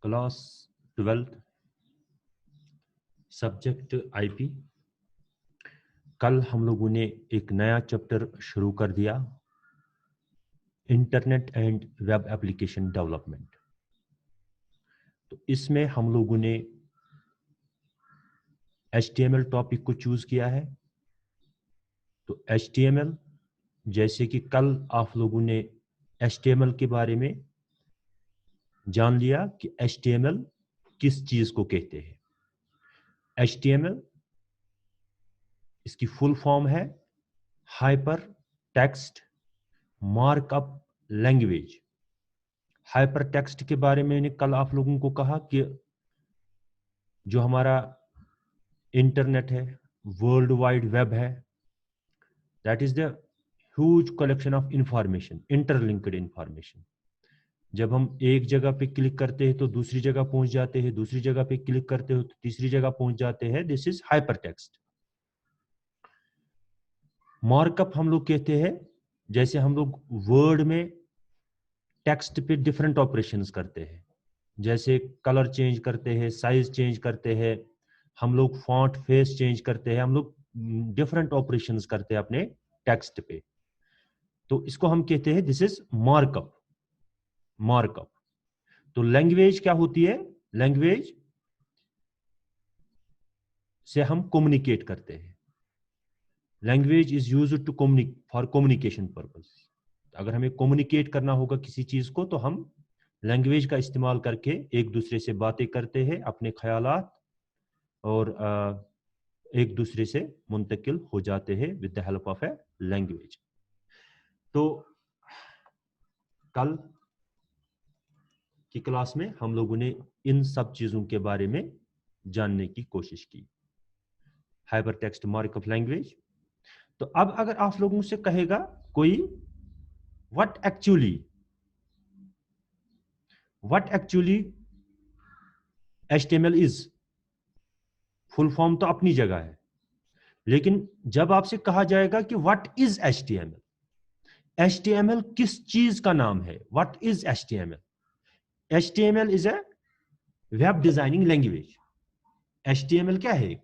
Class 12 subject IP. कल हम लोगों ने एक नया चैप्टर शुरू कर दिया, internet and web application development. तो इसमें हम लोगों ने HTML टॉपिक को चूज किया है। तो HTML, जैसे कि कल आप लोगों ने HTML के बारे में जान लिया कि HTML किस चीज को कहते हैं। HTML इसकी फुल फॉर्म है hyper text markup language. Hyper text के बारे में मैंने कल आप लोगों को कहा कि जो हमारा इंटरनेट है, वर्ल्ड वाइड वेब है, that is the huge collection of information, interlinked information. जब हम एक जगह पे क्लिक करते हैं तो दूसरी जगह पहुंच जाते हैं, दूसरी जगह पे क्लिक करते हो तो तीसरी जगह पहुंच जाते हैं। This is hyper text. Markup हम लोग कहते हैं, जैसे हम लोग वर्ड में टेक्स्ट पे डिफरेंट ऑपरेशंस करते हैं, जैसे कलर चेंज करते हैं, साइज चेंज करते हैं, हम लोग फॉन्ट फेस चेंज करते हैं, हम लोग डिफरेंट ऑपरेशंस करते हैं अपने टेक्स्ट पे। तो इसको हम कहते हैं दिस इज मार्कअप। मार्कअप। तो लैंग्वेज क्या होती है? लैंग्वेज से हम कम्युनिकेट करते हैं। Language is used to for communication purpose. अगर हमें कम्युनिकेट करना होगा किसी चीज को तो हम लैंग्वेज का इस्तेमाल करके एक दूसरे से बातें करते हैं, अपने ख्यालात और एक दूसरे से मुंतकिल हो जाते हैं with the help of a language. तो कल की क्लास में हम लोगों ने इन सब चीजों के बारे में जानने की कोशिश की। Hyper text markup language. तो अब अगर आप लोगों से कहेगा कोई what actually HTML is, full form तो अपनी जगह है, लेकिन जब आपसे कहा जाएगा कि व्हाट इज HTML, HTML किस चीज का नाम है? What is HTML? HTML is a web designing language. HTML क्या है?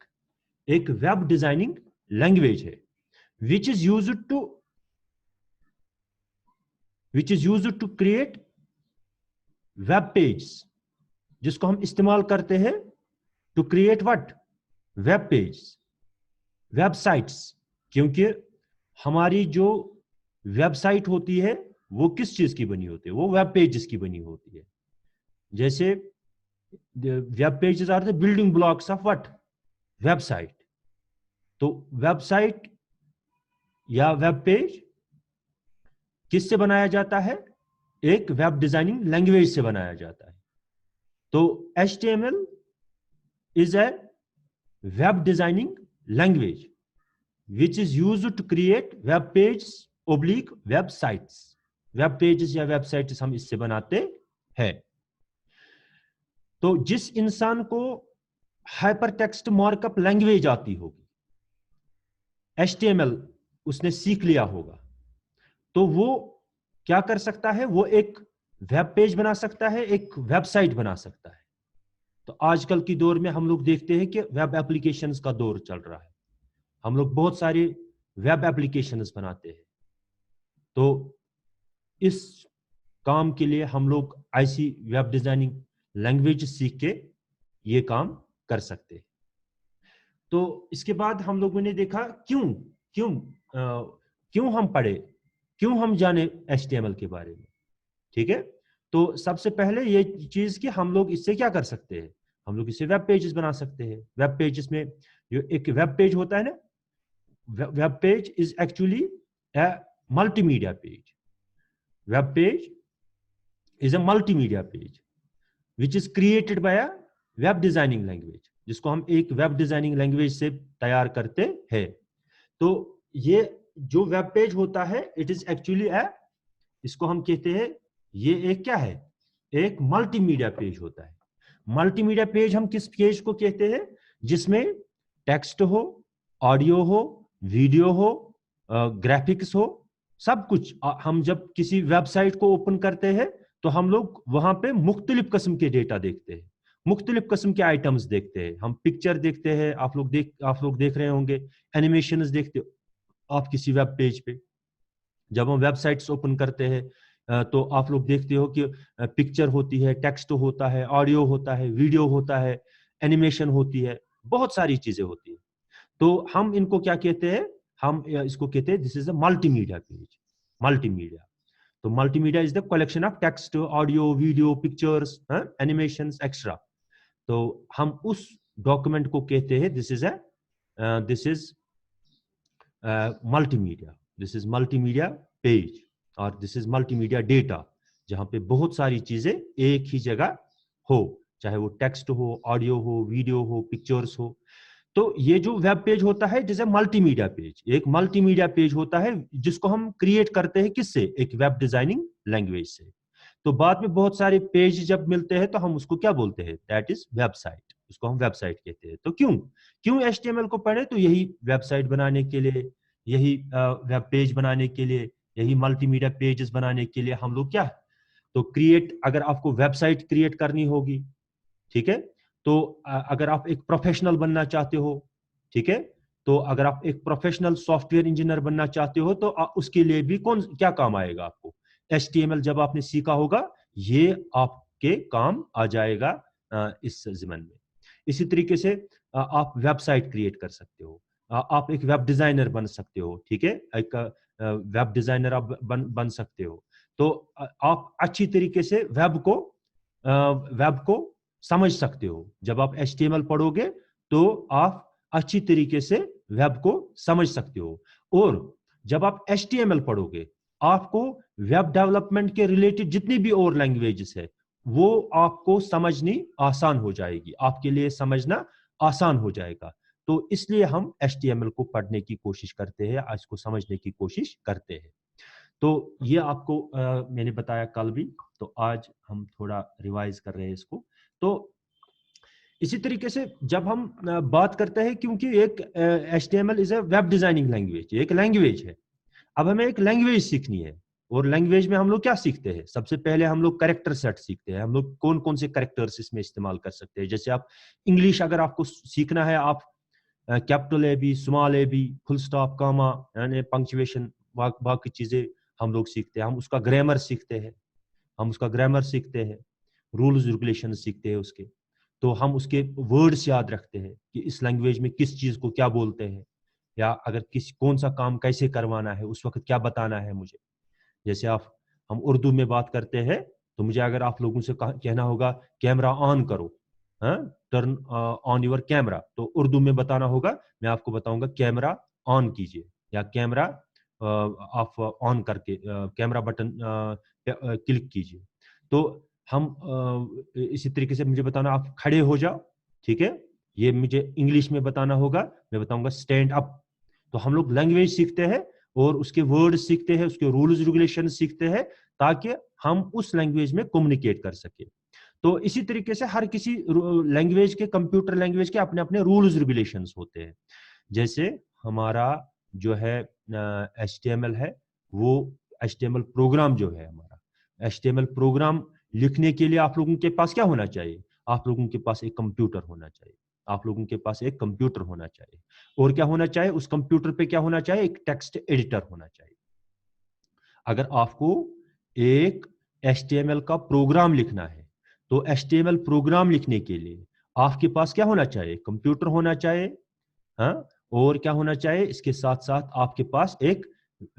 एक वेब डिजाइनिंग लैंग्वेज है which is used to create web page, जिसको हम इस्तेमाल करते हैं to create what? Web page, websites. क्योंकि हमारी जो वेबसाइट होती है वो किस चीज की बनी होती है? वो वेब पेजेस की बनी होती है। जैसे web pages are the building blocks of what? Website. तो वेबसाइट या वेब पेज किससे बनाया जाता है? एक वेब डिजाइनिंग लैंग्वेज से बनाया जाता है। तो HTML is a web designing language which is used to create web pages oblique websites। Web pages या वेबसाइट्स हम इससे बनाते हैं। तो जिस इंसान को हाइपर टेक्स्ट मार्कअप लैंग्वेज आती होगी, HTML उसने सीख लिया होगा, तो वो क्या कर सकता है? वो एक वेब पेज बना सकता है, एक वेबसाइट बना सकता है। तो आजकल की दौर में हम लोग देखते हैं कि वेब एप्लीकेशंस का दौर चल रहा है। हम लोग बहुत सारे वेब एप्लीकेशंस बनाते हैं। तो इस काम के लिए हम लोग ऐसी वेब डिजाइनिंग लैंग्वेज सीख के ये काम कर सकते हैं। तो इसके बाद हम लोगों ने देखा क्यों क्यों क्यों हम पढ़े, क्यों हम जाने HTML के बारे में। ठीक है। तो सबसे पहले ये चीज कि हम लोग इससे क्या कर सकते हैं? हम लोग इससे वेब पेजेस बना सकते हैं। वेब पेजेस में जो एक वेब पेज होता है ना, web page is actually A multimedia page. Web page is a multimedia page which is created by a web designing language, जिसको हम एक वेब डिजाइनिंग लैंग्वेज से तैयार करते हैं। तो ये जो वेब पेज होता है इट इज एक्चुअली इसको हम कहते हैं, ये एक क्या है? एक मल्टीमीडिया पेज होता है। मल्टीमीडिया पेज हम किस पेज को कहते हैं? जिसमें टेक्स्ट हो, ऑडियो हो, वीडियो हो, ग्राफिक्स हो, सब कुछ। हम जब किसी वेबसाइट को ओपन करते हैं तो हम लोग वहां पे मुख्तलिफ किस्म के डेटा देखते हैं, मुख्तलिफ किस्म के आइटम्स देखते हैं। हम पिक्चर देखते हैं, आप लोग देख रहे होंगे, एनिमेशंस देखते हो आप किसी वेब पेज पे। जब हम वेबसाइट्स ओपन करते हैं तो आप लोग देखते हो कि पिक्चर होती है, टेक्स्ट होता है, ऑडियो होता है, वीडियो होता है, एनिमेशन होती है, बहुत सारी चीजें होती है। तो हम इनको क्या कहते हैं, हम इसको कहते हैं this is a multimedia page. Multimedia, तो multimedia is the collection of text, audio, video, pictures, animations extra. तो हम उस डॉक्यूमेंट को कहते हैं this is multimedia, this is multimedia page, और दिस इज मल्टीमीडिया डेटा, जहां पे बहुत सारी चीजें एक ही जगह हो, चाहे वो टेक्स्ट हो, ऑडियो हो, वीडियो हो, पिक्चर्स हो। तो ये जो वेब पेज होता है जैसे मल्टीमीडिया पेज, एक मल्टीमीडिया पेज होता है जिसको हम क्रिएट करते हैं किससे, एक वेब डिजाइनिंग लैंग्वेज से। तो बाद में बहुत सारे पेज जब मिलते हैं तो हम उसको क्या बोलते हैं, दैट इज वेबसाइट, उसको हम वेबसाइट कहते हैं। तो क्यों क्यों HTML को पढ़े, तो यही वेबसाइट बनाने के लिए, यही वेब पेज बनाने के लिए, यही मल्टीमीडिया पेजेस बनाने के लिए हम लोग क्या, तो अगर आपको वेबसाइट क्रिएट करनी होगी, ठीक है, तो अगर आप एक प्रोफेशनल बनना चाहते हो, ठीक है, तो अगर आप एक प्रोफेशनल सॉफ्टवेयर इंजीनियर बनना चाहते हो तो उसके लिए भी क्या काम आएगा आपको, HTML जब आपने सीखा होगा ये आपके काम आ जाएगा इस ज़मन में। इसी तरीके से आप वेबसाइट क्रिएट कर सकते हो, आप एक वेब डिजाइनर बन सकते हो, ठीक है, एक वेब डिजाइनर आप बन सकते हो। तो आप अच्छी तरीके से वेब को समझ सकते हो। जब आप HTML पढ़ोगे तो आप अच्छी तरीके से वेब को समझ सकते हो। और जब आप HTML पढ़ोगे, आपको वेब डेवलपमेंट के रिलेटेड जितनी भी और लैंग्वेजेस है वो आपको समझनी आसान हो जाएगी, आपके लिए समझना आसान हो जाएगा। तो इसलिए हम HTML को पढ़ने की कोशिश करते हैं, इसको समझने की कोशिश करते हैं। तो ये आपको मैंने बताया कल भी, तो आज हम थोड़ा रिवाइज कर रहे हैं इसको। तो इसी तरीके से जब हम बात करते हैं, क्योंकि एक HTML is a web designing language, एक लैंग्वेज है। अब हमें एक लैंग्वेज सीखनी है, और लैंग्वेज में हम लोग क्या सीखते हैं, सबसे पहले हम लोग कैरेक्टर सेट सीखते हैं। हम लोग कौन कौन से कैरेक्टर्स इसमें इस्तेमाल कर सकते हैं। जैसे आप इंग्लिश अगर आपको सीखना है, आप capital A B, small A B, full stop, comma, यानी पंक्चुएशन, बाकी चीजें हम लोग सीखते हैं। हम उसका ग्रामर सीखते हैं, रूल्स रेगुलेशन सीखते हैं उसके। तो हम उसके वर्ड्स याद रखते हैं कि इस लैंग्वेज में किस चीज को क्या बोलते हैं, या अगर कौन सा काम कैसे करवाना है, उस वक्त क्या बताना है मुझे। जैसे हम उर्दू में बात करते हैं, तो मुझे अगर आप लोगों से कहना होगा कैमरा ऑन करो, टर्न ऑन योर कैमरा, तो उर्दू में बताना होगा, मैं आपको बताऊंगा कैमरा ऑन कीजिए, या कैमरा आप ऑन करके कैमरा बटन क्लिक कीजिए। तो हम इसी तरीके से मुझे बताना आप खड़े हो जाओ, ठीक है, ये मुझे इंग्लिश में बताना होगा, मैं बताऊंगा स्टैंड अप। तो हम लोग लैंग्वेज सीखते हैं और उसके वर्ड सीखते हैं, उसके रूल्स रेगुलेशन सीखते हैं, ताकि हम उस लैंग्वेज में कम्युनिकेट कर सके। तो इसी तरीके से हर किसी लैंग्वेज के, कंप्यूटर लैंग्वेज के अपने अपने रूल्स रेगुलेशंस होते हैं। जैसे हमारा जो है HTML है, वो HTML प्रोग्राम जो है हमारा, HTML प्रोग्राम लिखने के लिए आप लोगों के पास क्या होना चाहिए, आप लोगों के पास एक कंप्यूटर होना चाहिए, आप लोगों के पास एक कंप्यूटर होना चाहिए। और क्या होना चाहिए, उस कंप्यूटर पे क्या होना चाहिए, एक टेक्स्ट एडिटर होना चाहिए। अगर आपको एक HTML का प्रोग्राम लिखना है, तो HTML प्रोग्राम लिखने के लिए आपके पास क्या होना चाहिए, कंप्यूटर होना चाहिए, हाँ, और क्या होना चाहिए, इसके साथ साथ आपके पास एक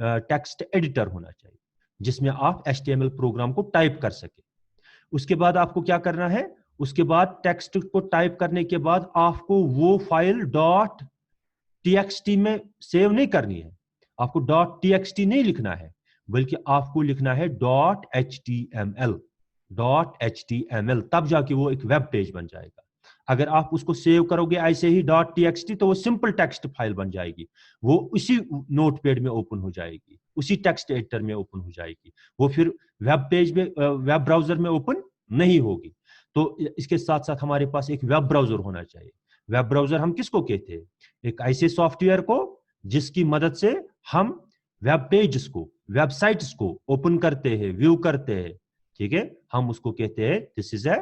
टेक्स्ट एडिटर होना चाहिए, जिसमें आप HTML प्रोग्राम को टाइप कर सके। उसके बाद आपको क्या करना है, उसके बाद टेक्स्ट को टाइप करने के बाद आपको वो फाइल .txt में सेव नहीं करनी है, आपको .txt नहीं लिखना है, बल्कि आपको लिखना है .html, तब जाके वो एक वेब पेज बन जाएगा। अगर आप उसको सेव करोगे ऐसे ही .txt, तो वो सिंपल टेक्स्ट फाइल बन जाएगी, वो उसी नोटपैड में ओपन हो जाएगी, उसी टेक्स्ट एडिटर में ओपन हो जाएगी, वो फिर वेब पेज में, वेब ब्राउजर में ओपन नहीं होगी। तो इसके साथ साथ हमारे पास एक वेब ब्राउजर होना चाहिए। वेब ब्राउजर हम किसको कहते हैं, एक ऐसे सॉफ्टवेयर को जिसकी मदद से हम वेब पेजेस को, वेबसाइट्स को ओपन करते हैं, व्यू करते हैं, ठीक है, हम उसको कहते हैं this is a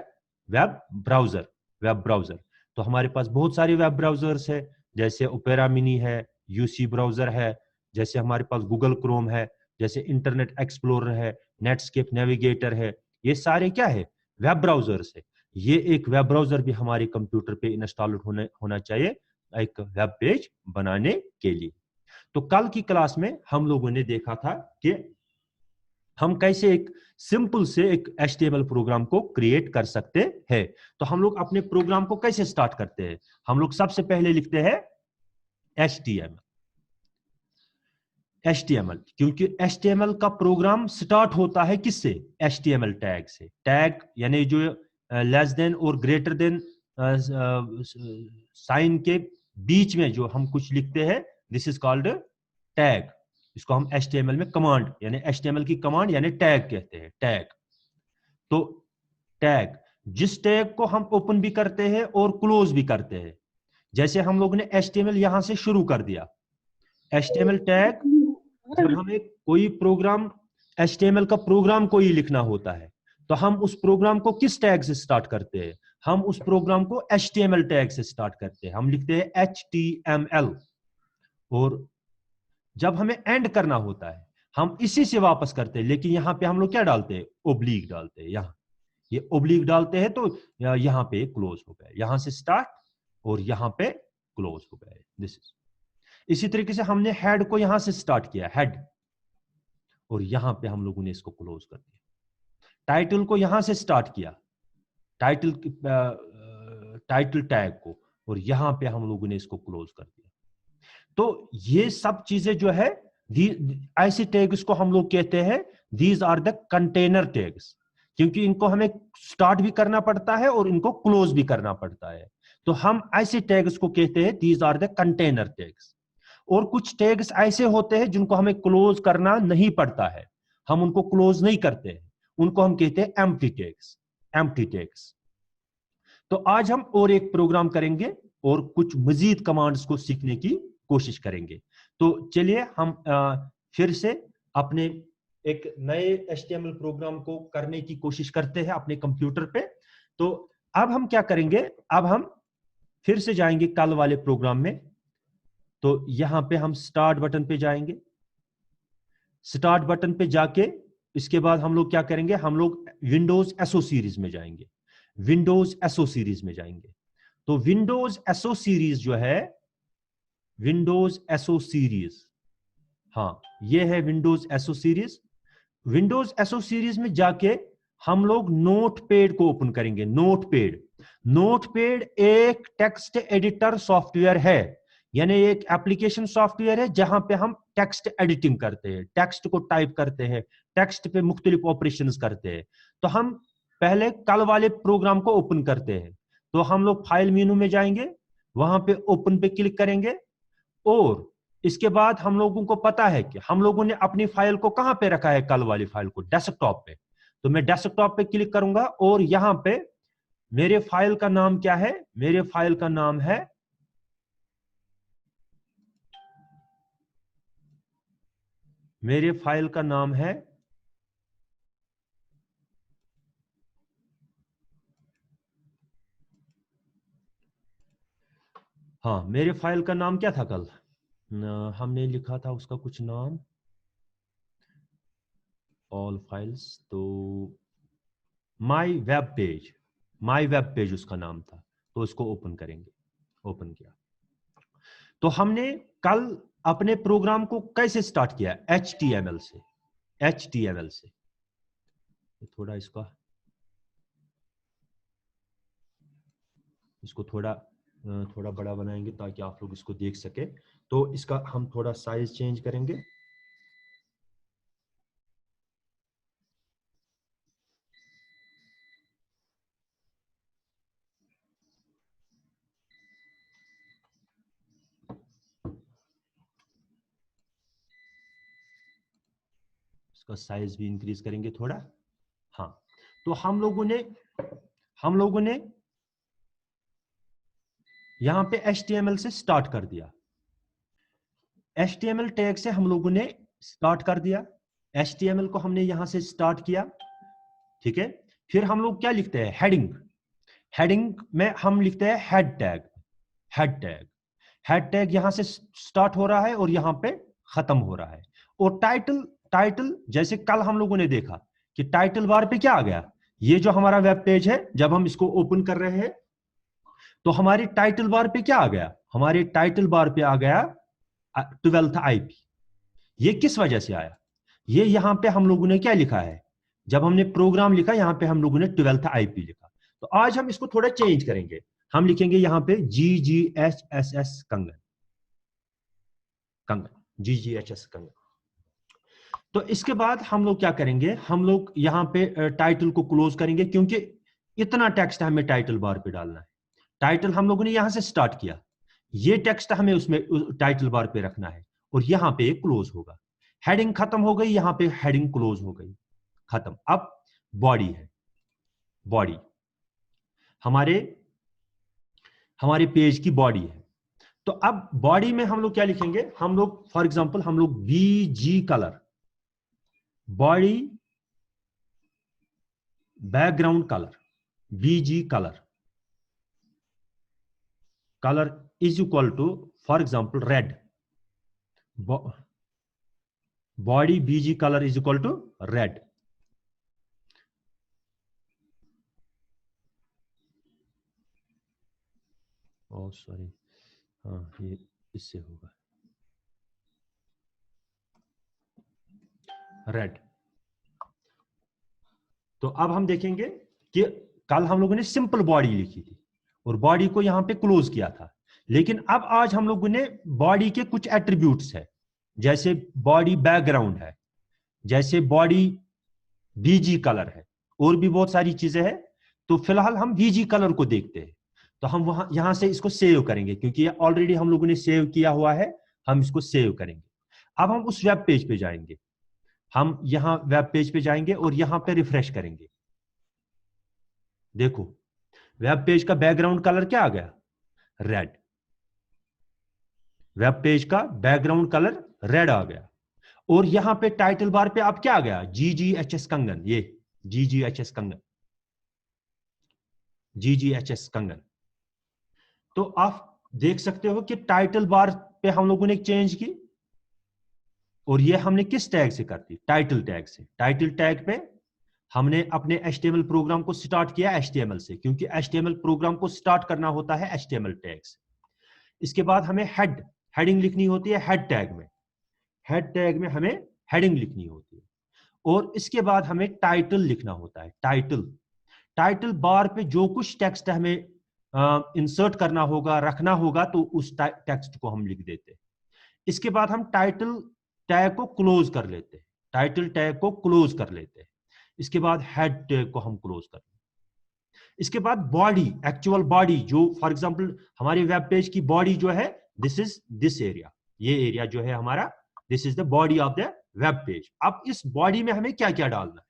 web browser. Web browser, तो हमारे पास बहुत सारे वेब ब्राउजर्स है, जैसे ओपेरा मिनी है, यूसी ब्राउजर है, जैसे हमारे पास गूगल क्रोम है, जैसे इंटरनेट एक्सप्लोरर है, नेटस्केप नेविगेटर है, ये सारे क्या है, वेब ब्राउजर्स है। ये एक वेब ब्राउजर भी हमारे कंप्यूटर पे इंस्टॉल होना चाहिए एक वेब पेज बनाने के लिए। तो कल की क्लास में हम लोगों ने देखा था कि हम कैसे एक सिंपल से एक HTML प्रोग्राम को क्रिएट कर सकते हैं। तो हम लोग अपने प्रोग्राम को कैसे स्टार्ट करते हैं, हम लोग सबसे पहले लिखते हैं HTML, क्योंकि HTML का प्रोग्राम स्टार्ट होता है किससे, HTML टैग से। टैग यानी जो लेस देन और ग्रेटर देन साइन के बीच में जो हम कुछ लिखते हैं, दिस इज कॉल्ड टैग। इसको हम HTML में कमांड यानी HTML की कमांड यानी टैग कहते हैं, टैग। तो टैग, जिस टैग को हम ओपन भी करते हैं और क्लोज भी करते हैं, जैसे हम लोग ने HTML यहां से शुरू कर दिया। HTML टैग, जब हमें कोई प्रोग्राम HTML का प्रोग्राम कोई लिखना होता है, तो हम उस प्रोग्राम को किस टैग से स्टार्ट करते हैं, हम उस प्रोग्राम को HTML टैग से स्टार्ट करते हैं, हम लिखते हैं HTML। और जब हमें एंड करना होता है, हम इसी से वापस करते हैं, लेकिन यहां पे हम लोग क्या डालते हैं, ओब्लिक डालते हैं। यहां ये ओब्लिक डालते हैं, तो यहां पे क्लोज हो गए, यहां से स्टार्ट और यहां पे क्लोज हो गए, दिस इज। इसी तरीके से हमने हेड को यहां से स्टार्ट किया, हेड, और यहां पे हम लोगों ने इसको क्लोज कर दिया। टाइटल को यहां से स्टार्ट किया, टाइटल टाइटल टैग को, और यहां पे हम लोगों ने इसको क्लोज कर दिया। तो ये सब चीजें जो है, ऐसे टैग्स को हम लोग कहते हैं these are the container tags, क्योंकि इनको हमें स्टार्ट भी करना पड़ता है और इनको क्लोज भी करना पड़ता है। तो हम ऐसे टैग्स को कहते हैं these are the container tags. और कुछ टैग्स ऐसे होते हैं जिनको हमें क्लोज करना नहीं पड़ता है, हम उनको क्लोज नहीं करते हैं, उनको हम कहते हैं एम्प्टी टैग्स, एम्प्टी टैग्स। तो आज हम और एक प्रोग्राम करेंगे और कुछ मजीद कमांड्स को सीखने की कोशिश करेंगे। तो चलिए हम फिर से अपने एक नए HTML प्रोग्राम को करने की कोशिश करते हैं अपने कंप्यूटर पे। तो अब हम क्या करेंगे, अब हम फिर से जाएंगे कल वाले प्रोग्राम में। तो यहां पे हम स्टार्ट बटन पे जाएंगे, स्टार्ट बटन पे जाके इसके बाद हम लोग क्या करेंगे, हम लोग विंडोज एसओ सीरीज में जाएंगे, विंडोज एसओ सीरीज में जाएंगे। तो विंडोज एसओ सीरीज जो है, विंडोज एसओ सीरीज, हाँ ये है Windows SO series. Windows SO series में जाके हम लोग नोटपैड को ओपन करेंगे। नोटपैड, नोटपैड एक टेक्स्ट एडिटर सॉफ्टवेयर है, यानी एक एप्लीकेशन सॉफ्टवेयर है जहां पे हम टेक्स्ट एडिटिंग करते हैं, टेक्स्ट को टाइप करते हैं, टेक्स्ट पे मुख्तलिफ ऑपरेशंस करते हैं। तो हम पहले कल वाले प्रोग्राम को ओपन करते हैं। तो हम लोग फाइल मेनू में जाएंगे, वहां पे ओपन पे क्लिक करेंगे, और इसके बाद हम लोगों को पता है कि हम लोगों ने अपनी फाइल को कहां पे रखा है, कल वाली फाइल को डेस्कटॉप पे। तो मैं डेस्कटॉप पे क्लिक करूंगा और यहां पे मेरे फाइल का नाम क्या है, मेरे फाइल का नाम है मेरे फाइल का नाम है हाँ मेरे फाइल का नाम क्या था कल, हमने लिखा था उसका कुछ नाम, ऑल फाइल्स, तो माई वेब पेज, माई वेब पेज उसका नाम था। तो इसको ओपन करेंगे, ओपन किया। तो हमने कल अपने प्रोग्राम को कैसे स्टार्ट किया, HTML से, HTML से। थोड़ा इसको थोड़ा बड़ा बनाएंगे ताकि आप लोग इसको देख सके। तो इसका हम थोड़ा साइज चेंज करेंगे। इसका साइज भी इंक्रीज करेंगे थोड़ा। हाँ, तो हम लोगों ने यहां पे HTML से स्टार्ट कर दिया। HTML टैग से हम लोगों ने स्टार्ट कर दिया, HTML को हमने यहां से स्टार्ट किया। ठीक है। फिर हम लोग क्या लिखते हैं, हेडिंग। हेडिंग में हम लिखते हैं head tag. Head tag, head tag यहां से स्टार्ट हो रहा है और यहां पे खत्म हो रहा है। और टाइटल, टाइटल जैसे कल हम लोगों ने देखा कि टाइटल बार पे क्या आ गया, ये जो हमारा वेब पेज है जब हम इसको ओपन कर रहे हैं तो हमारी टाइटल बार पे क्या आ गया, हमारे टाइटल बार पे आ गया 12th आईपी। ये किस वजह से आया, ये यहां पे हम लोगों ने क्या लिखा है, जब हमने प्रोग्राम लिखा यहां पे हम लोगों ने 12th आईपी लिखा। तो आज हम इसको थोड़ा चेंज करेंगे, हम लिखेंगे यहां पे GGHSS कंगन, कंगन GGHS कंगन। तो इसके बाद हम लोग क्या करेंगे, हम लोग यहां पे टाइटल को क्लोज करेंगे क्योंकि इतना टेक्स्ट हमें टाइटल बार पे डालना है। टाइटल हम लोगों ने यहां से स्टार्ट किया, ये टेक्स्ट हमें उसमें टाइटल बार पे रखना है और यहां पे क्लोज होगा। हेडिंग खत्म हो गई, यहां पे हेडिंग क्लोज हो गई, खत्म। अब बॉडी है, बॉडी हमारे हमारे पेज की बॉडी है। तो अब बॉडी में हम लोग क्या लिखेंगे, हम लोग फॉर एग्जांपल हम लोग BG colour, body background colour, BG colour, colour is equal to for example red, body BG colour is equal to red. Oh sorry, हाँ ये इससे होगा रेड। तो अब हम देखेंगे कि कल हम लोगों ने सिंपल बॉडी लिखी थी और बॉडी को यहां पे क्लोज किया था, लेकिन अब आज हम लोगों ने बॉडी के कुछ एट्रीब्यूट्स है, जैसे बॉडी बैकग्राउंड है, जैसे बॉडी BG कलर है, और भी बहुत सारी चीजें हैं। तो फिलहाल हम BG कलर को देखते हैं। तो हम वहां यहां से इसको सेव करेंगे क्योंकि ये ऑलरेडी हम लोगों ने सेव किया हुआ है, हम इसको सेव करेंगे। अब हम उस वेब पेज पे जाएंगे, हम यहां वेब पेज पे जाएंगे और यहां पे रिफ्रेश करेंगे। देखो वेब पेज का बैकग्राउंड कलर क्या आ गया, रेड। वेब पेज का बैकग्राउंड कलर रेड आ गया। और यहां पे टाइटल बार पे अब क्या आ गया, GGHS कंगन, ये GGHS कंगन, GGHS कंगन। तो आप देख सकते हो कि टाइटल बार पे हम लोगों ने चेंज की, और ये हमने किस टैग से कर दी, टाइटल टैग से। टाइटल टैग पे हमने अपने HTML प्रोग्राम को स्टार्ट किया HTML से, क्योंकि HTML प्रोग्राम को स्टार्ट करना होता है HTML टैग से। इसके बाद हमें हेडिंग लिखनी होती है हेड टैग में, हेड टैग में हमें हेडिंग लिखनी होती है। और इसके बाद हमें टाइटल लिखना होता है, टाइटल। टाइटल बार पे जो कुछ टेक्स्ट हमें इंसर्ट करना होगा, रखना होगा, तो उस टेक्स्ट को हम लिख देते हैं। इसके बाद हम टाइटल टैग को क्लोज कर लेते हैं, टाइटल टैग को क्लोज कर लेते हैं। इसके बाद हेड टैग को हम क्लोज कर लेते हैं। इसके बाद बॉडी, एक्चुअल बॉडी, जो फॉर एग्जांपल हमारे वेब पेज की बॉडी जो है, दिस इज दिस एरिया, ये एरिया जो है हमारा, this is the body of the web page. अब इस बॉडी में हमें क्या क्या डालना है,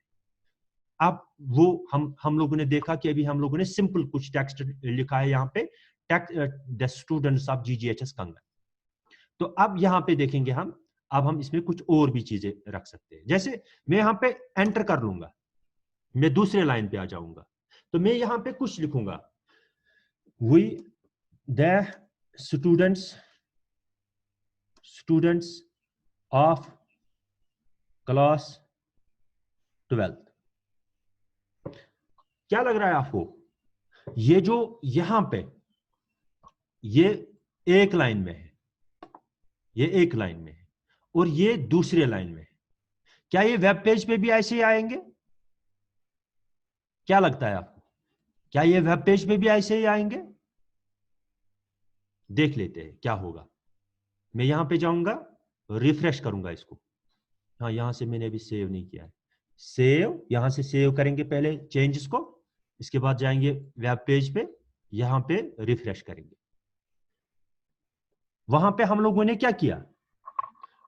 अब वो हम लोगों ने देखा कि अभी हम लोगों ने सिंपल कुछ टेक्स्ट लिखा है यहाँ पे, द स्टूडेंट्स ऑफ GGHS कंगन। तो अब यहाँ पे देखेंगे हम इसमें कुछ और भी चीजें रख सकते हैं। जैसे मैं यहाँ पे एंटर कर लूंगा, मैं दूसरे लाइन पे आ जाऊंगा, तो मैं यहाँ पे कुछ लिखूंगा, we the students of class 12। क्या लग रहा है आपको, ये जो यहां पे ये एक लाइन में है, ये एक लाइन में है, और ये दूसरे लाइन में है, क्या ये वेब पेज पे भी ऐसे ही आएंगे? क्या लगता है आपको, क्या ये वेब पेज पे भी ऐसे ही आएंगे? देख लेते हैं क्या होगा। मैं यहां पे जाऊंगा, रिफ्रेश करूंगा इसको। हाँ, यहां से मैंने अभी सेव नहीं किया है, सेव, यहां से सेव करेंगे पहले चेंजेस को, इसके बाद जाएंगे वेब पेज पे, यहां पे रिफ्रेश करेंगे। वहां पे हम लोगों ने क्या किया,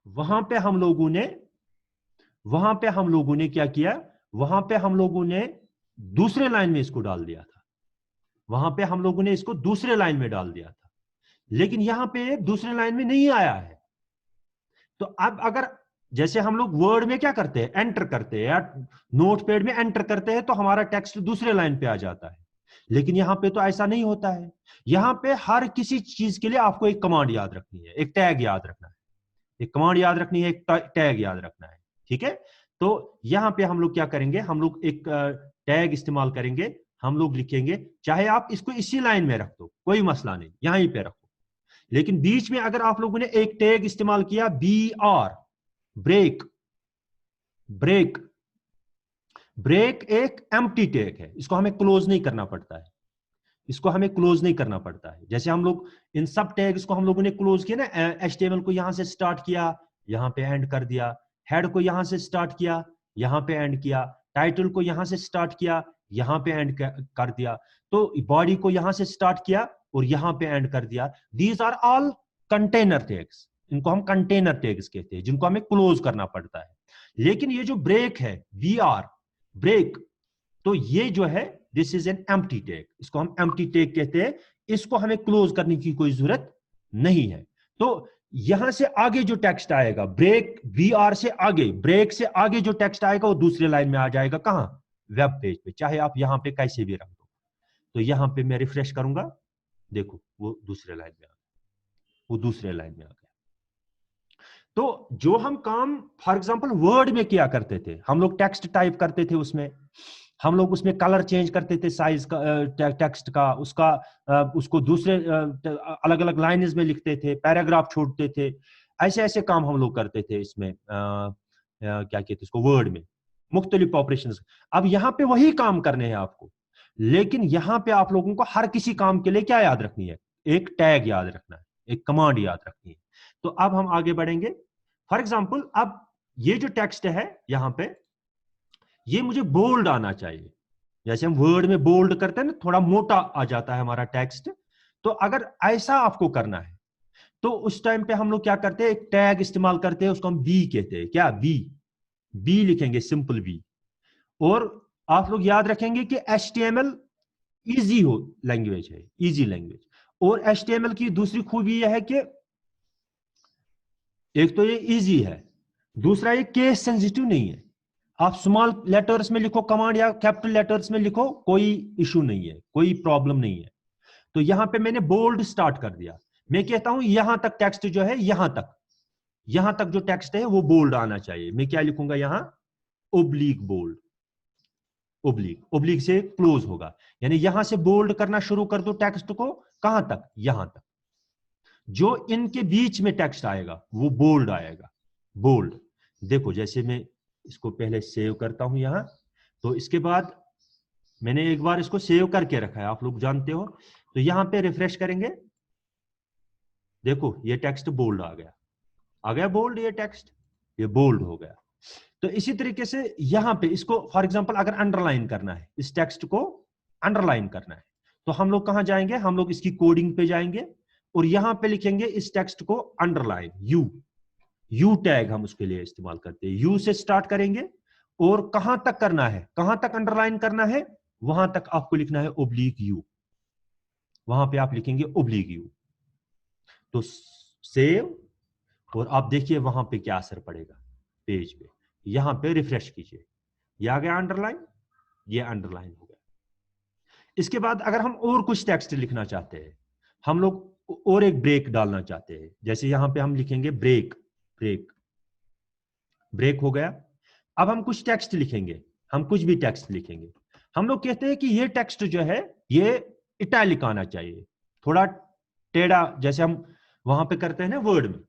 वहां पे हम लोगों ने क्या किया, वहां पे हम लोगों ने दूसरे लाइन में इसको डाल दिया था, वहां पे हम लोगों ने इसको दूसरे लाइन में डाल दिया था, लेकिन यहां पे दूसरे लाइन में नहीं आया है। तो अब अगर जैसे हम लोग वर्ड में क्या करते हैं, एंटर करते हैं या नोटपैड में एंटर करते हैं तो हमारा टेक्स्ट दूसरे लाइन पे आ जाता है, लेकिन यहां पे तो ऐसा नहीं होता है। यहां पे हर किसी चीज के लिए आपको एक कमांड याद रखनी है, एक टैग याद रखना है, एक कमांड याद रखनी है, एक टैग याद रखना है। ठीक है, तो यहां पे हम लोग क्या करेंगे, हम लोग एक टैग इस्तेमाल करेंगे। हम लोग लिखेंगे, चाहे आप इसको इसी लाइन में रख दो, कोई मसला नहीं, यहीं पे रखो, लेकिन बीच में अगर आप लोगों ने एक टैग इस्तेमाल किया, BR, ब्रेक, ब्रेक, ब्रेक एक एम्प्टी टैग है, इसको हमें क्लोज नहीं करना पड़ता है, इसको हमें क्लोज नहीं करना पड़ता है। जैसे हम लोग इन सब टैग्स को हम लोगों ने क्लोज किया ना, HTML को यहां से स्टार्ट किया, यहां पे एंड कर दिया, हेड को यहां से स्टार्ट किया, यहां पे एंड किया, टाइटल को यहां से स्टार्ट किया, यहां पे एंड कर दिया, तो बॉडी को यहां से स्टार्ट किया और यहां पे एंड कर दिया। These are all container tags, इनको हम कंटेनर टैग्स कहते हैं, जिनको हमें क्लोज करना पड़ता है। लेकिन ये जो ब्रेक है, BR, ब्रेक, तो ये जो है this is an empty tag, इसको हम एम्प्टी टैग कहते हैं, इसको हमें क्लोज करने की कोई जरूरत नहीं है। तो यहां से आगे जो टेक्स्ट आएगा, ब्रेक BR से आगे, ब्रेक से आगे जो टेक्स्ट आएगा वो दूसरे लाइन में आ जाएगा, कहां, वेब पेज पे, चाहे आप यहां पे कैसे भी रख दो। तो यहां पे मैं रिफ्रेश करूंगा, देखो वो दूसरे लाइन में आ गया, वो दूसरे लाइन में आ गया। तो जो हम काम फॉर एग्जांपल वर्ड में किया करते थे, हम लोग टेक्स्ट टाइप करते थे, उसमें हम लोग उसमें कलर चेंज करते थे, साइज का टेक्स्ट का, उसका उसको दूसरे अलग अलग लाइन्स में लिखते थे, पैराग्राफ छोड़ते थे, ऐसे ऐसे काम हम लोग करते थे इसमें, क्या कहते हैं इसको, वर्ड में मुख्तलिफ ऑपरेशंस। अब यहाँ पे वही काम करने हैं आपको, लेकिन यहाँ पे आप लोगों को हर किसी काम के लिए क्या याद रखनी है, एक टैग याद रखना है, एक कमांड याद रखनी है। तो अब हम आगे बढ़ेंगे। फॉर एग्जाम्पल, अब ये जो टेक्स्ट है यहां पे, ये मुझे बोल्ड आना चाहिए, जैसे हम वर्ड में बोल्ड करते हैं ना, थोड़ा मोटा आ जाता है हमारा टेक्स्ट। तो अगर ऐसा आपको करना है तो उस टाइम पे हम लोग क्या करते हैं, एक टैग इस्तेमाल करते हैं, उसको हम बी कहते हैं, क्या, बी लिखेंगे, सिंपल बी। और आप लोग याद रखेंगे कि HTML इजी हो लैंग्वेज है, इजी लैंग्वेज। और HTML की दूसरी खूबी यह है कि एक तो ये इजी है, दूसरा ये केस सेंसिटिव नहीं है। आप स्मॉल लेटर्स में लिखो कमांड या कैपिटल लेटर्स में लिखो, कोई इशू नहीं है, कोई प्रॉब्लम नहीं है। तो यहां पे मैंने बोल्ड स्टार्ट कर दिया, मैं कहता हूं यहां तक टेक्स्ट जो है, यहां तक जो टेक्स्ट है वो बोल्ड आना चाहिए। मैं क्या लिखूंगा यहां, ओब्लिक बोल्ड, ओब्लिक, ओब्लिक से क्लोज होगा, यानी यहां से बोल्ड करना शुरू कर दो टेक्स्ट को, कहां तक, यहां तक। जो इनके बीच में टेक्स्ट आएगा वो बोल्ड आएगा, बोल्ड। देखो जैसे मैं इसको पहले सेव करता हूं यहां, तो इसके बाद मैंने एक बार इसको सेव करके रखा है, आप लोग जानते हो। तो यहां पे रिफ्रेश करेंगे, देखो ये टेक्स्ट बोल्ड आ गया बोल्ड, ये टेक्स्ट ये बोल्ड हो गया। तो इसी तरीके से यहां पे इसको फॉर एग्जांपल अगर अंडरलाइन करना है, इस टेक्स्ट को अंडरलाइन करना है, तो हम लोग कहां जाएंगे, हम लोग इसकी कोडिंग पे जाएंगे और यहां पे लिखेंगे इस टेक्स्ट को अंडरलाइन, यू टैग हम उसके लिए इस्तेमाल करते हैं, यू से स्टार्ट करेंगे और कहां तक करना है, कहां तक अंडरलाइन करना है, वहां तक आपको लिखना है ओब्लिक यू, वहां पे आप लिखेंगे ओब्लिक यू। तो सेव, और आप देखिए वहां पे क्या असर पड़ेगा पेज पे। यहां पे रिफ्रेश कीजिए, ये आ गया अंडरलाइन, ये अंडरलाइन हो गया। इसके बाद अगर हम और कुछ टेक्स्ट लिखना चाहते हैं, हम लोग और एक ब्रेक डालना चाहते हैं, जैसे यहां पे हम लिखेंगे ब्रेक, ब्रेक, ब्रेक हो गया। अब हम कुछ टेक्स्ट लिखेंगे, हम कुछ भी टेक्स्ट लिखेंगे, हम लोग कहते हैं कि ये टेक्स्ट जो है ये इटैलिक आना चाहिए, थोड़ा टेढ़ा, जैसे हम वहां पे करते हैं ना वर्ड में,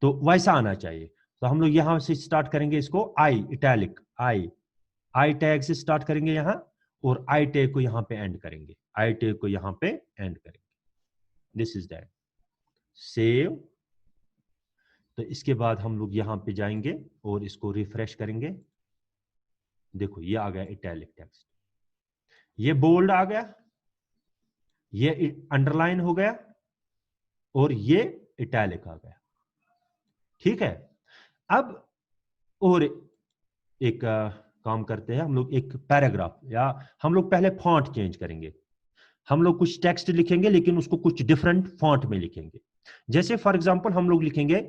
तो वैसा आना चाहिए। तो हम लोग यहां से स्टार्ट करेंगे इसको, आई इटैलिक, आई टैग से स्टार्ट करेंगे यहां, और आई टैग को यहां पे एंड करेंगे, आई टैग को यहां पे एंड करेंगे। This is that, save. तो इसके बाद हम लोग यहां पे जाएंगे और इसको रिफ्रेश करेंगे, देखो ये आ गया इटैलिक टेक्स्ट, ये बोल्ड आ गया, ये अंडरलाइन हो गया, और ये इटैलिक आ गया। ठीक है, अब और एक काम करते हैं हम लोग, एक पैराग्राफ, या हम लोग पहले फॉन्ट चेंज करेंगे, हम लोग कुछ टेक्स्ट लिखेंगे लेकिन उसको कुछ डिफरेंट फॉन्ट में लिखेंगे। जैसे फॉर एग्जांपल हम लोग लिखेंगे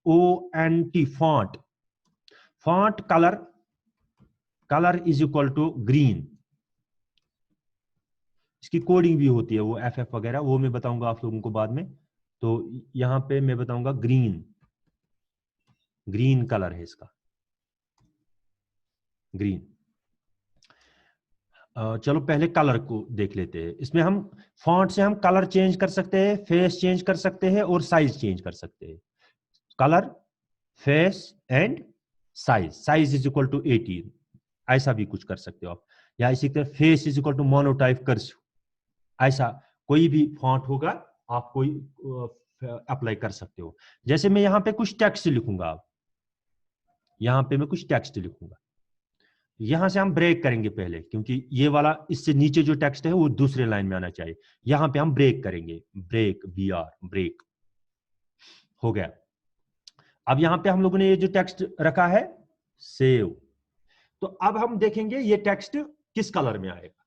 FONT, font, font colour, colour is equal to green. इसकी कोडिंग भी होती है, वो FF वगैरह, वो मैं बताऊंगा आप लोगों को बाद में। तो यहां पे मैं बताऊंगा ग्रीन, ग्रीन कलर है इसका, ग्रीन। चलो पहले कलर को देख लेते हैं। इसमें हम फॉन्ट से हम कलर चेंज कर सकते हैं, फेस चेंज कर सकते हैं और साइज चेंज कर सकते हैं। Colour, face and size, size is equal to 18, ऐसा भी कुछ कर सकते हो आप। या इसी तरह face is equal to monotype cursive, ऐसा कोई भी फॉन्ट होगा आप कोई अप्लाई कर सकते हो। जैसे मैं यहां पे कुछ टेक्स्ट लिखूंगा, आप यहां पे मैं कुछ टेक्स्ट लिखूंगा, यहां से हम ब्रेक करेंगे पहले, क्योंकि ये वाला इससे नीचे जो टेक्स्ट है वो दूसरे लाइन में आना चाहिए। यहां पे हम ब्रेक करेंगे, ब्रेक, BR, ब्रेक हो गया। अब यहां पे हम लोगों ने ये जो टेक्स्ट रखा है सेव, तो अब हम देखेंगे ये टेक्स्ट किस कलर में आएगा।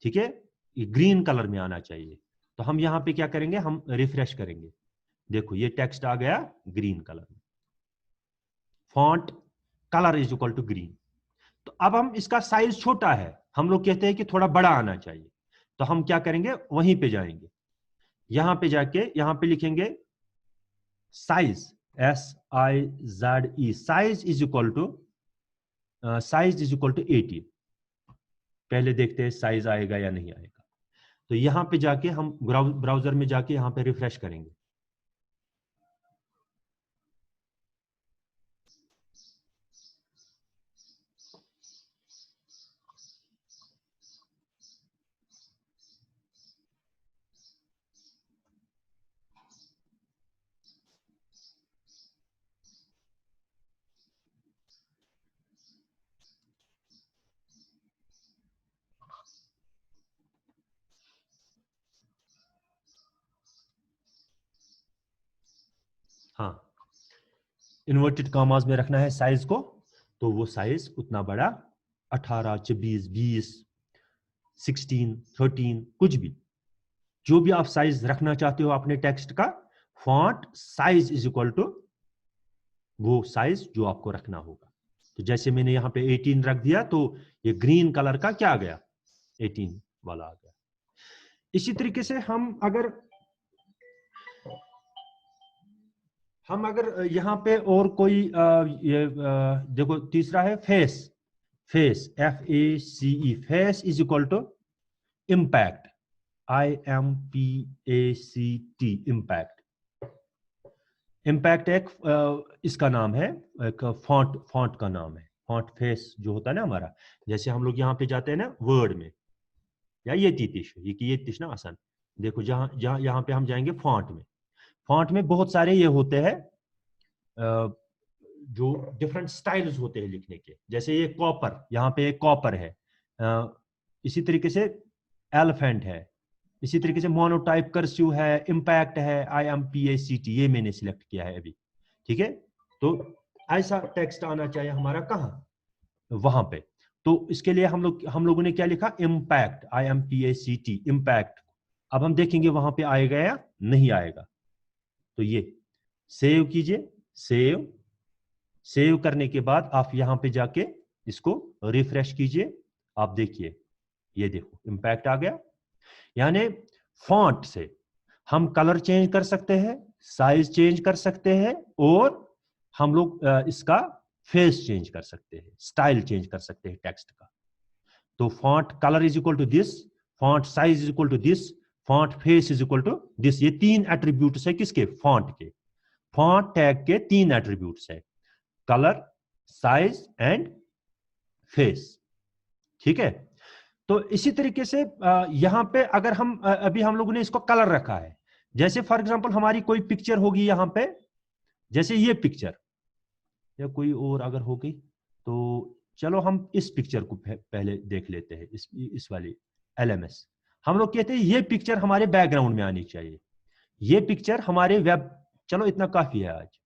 ठीक है, ये ग्रीन कलर में आना चाहिए। तो हम यहां पे क्या करेंगे, हम रिफ्रेश करेंगे, देखो ये टेक्स्ट आ गया ग्रीन कलर में, font colour is equal to green. तो अब हम इसका साइज छोटा है, हम लोग कहते हैं कि थोड़ा बड़ा आना चाहिए, तो हम क्या करेंगे, वहीं पे जाएंगे, यहां पे जाके यहां पे लिखेंगे size, SIZE, size is equal to, size is equal to 18। पहले देखते हैं साइज आएगा या नहीं आएगा। तो यहां पे जाके हम ब्राउजर में जाके यहां पे रिफ्रेश करेंगे, हाँ इन्वर्टेड कॉमास में रखना है साइज को, तो वो साइज उतना बड़ा 18, 24, 20, 16, 13, कुछ भी, जो भी आप साइज रखना चाहते हो अपने टेक्स्ट का, font size is equal to वो साइज जो आपको रखना होगा। तो जैसे मैंने यहां पे 18 रख दिया, तो ये ग्रीन कलर का क्या आ गया, 18 वाला आ गया। इसी तरीके से हम अगर यहाँ पे और कोई देखो तीसरा है face, face FACE, face is equal to impact, IMPACT, impact. Impact एक इसका नाम है, एक फॉन्ट का नाम है, फॉन्ट फेस जो होता है ना हमारा। जैसे हम लोग यहाँ पे जाते हैं ना वर्ड में, या ये तीतिश ना आसान, देखो जहाँ जहाँ यहाँ पे हम जाएंगे फॉन्ट में, फॉन्ट में बहुत सारे ये होते हैं जो डिफरेंट स्टाइल्स होते हैं लिखने के। जैसे ये कॉपर, यहाँ पे एक कॉपर है, इसी तरीके से एलिफेंट है, इसी तरीके से मोनोटाइप कर्सिव है, इम्पैक्ट है, IMPACT, ये मैंने सिलेक्ट किया है अभी। ठीक है, तो ऐसा टेक्स्ट आना चाहिए हमारा कहाँ, वहां पे। तो इसके लिए हम लोगों ने क्या लिखा, इम्पैक्ट, IMPACT, इम्पैक्ट। अब हम देखेंगे वहां पे आएगा या नहीं आएगा। तो ये सेव कीजिए, सेव, सेव करने के बाद आप यहां पे जाके इसको रिफ्रेश कीजिए, आप देखिए, ये देखो इम्पैक्ट आ गया। यानी फॉन्ट से हम कलर चेंज कर सकते हैं, साइज चेंज कर सकते हैं, और हम लोग इसका फेस चेंज कर सकते हैं, स्टाइल चेंज कर सकते हैं टेक्स्ट का। तो font colour is equal to this, font size is equal to this, font face is equal to this. ये 3 एट्रीब्यूट्स है किसके, फॉन्ट के, फॉन्ट टैग के 3 एट्रीब्यूट्स है, कलर, साइज एंड फेस। ठीक है, तो इसी तरीके से यहां पे अगर हम अभी हम लोगों ने इसको कलर रखा है, जैसे फॉर एग्जांपल हमारी कोई पिक्चर होगी यहां पे, जैसे ये पिक्चर या कोई और अगर हो गई, तो चलो हम इस पिक्चर को पहले देख लेते हैं, इस वाली LMS। हम लोग कहते हैं ये पिक्चर हमारे बैकग्राउंड में आनी चाहिए, ये पिक्चर हमारे वेब, चलो इतना काफी है आज।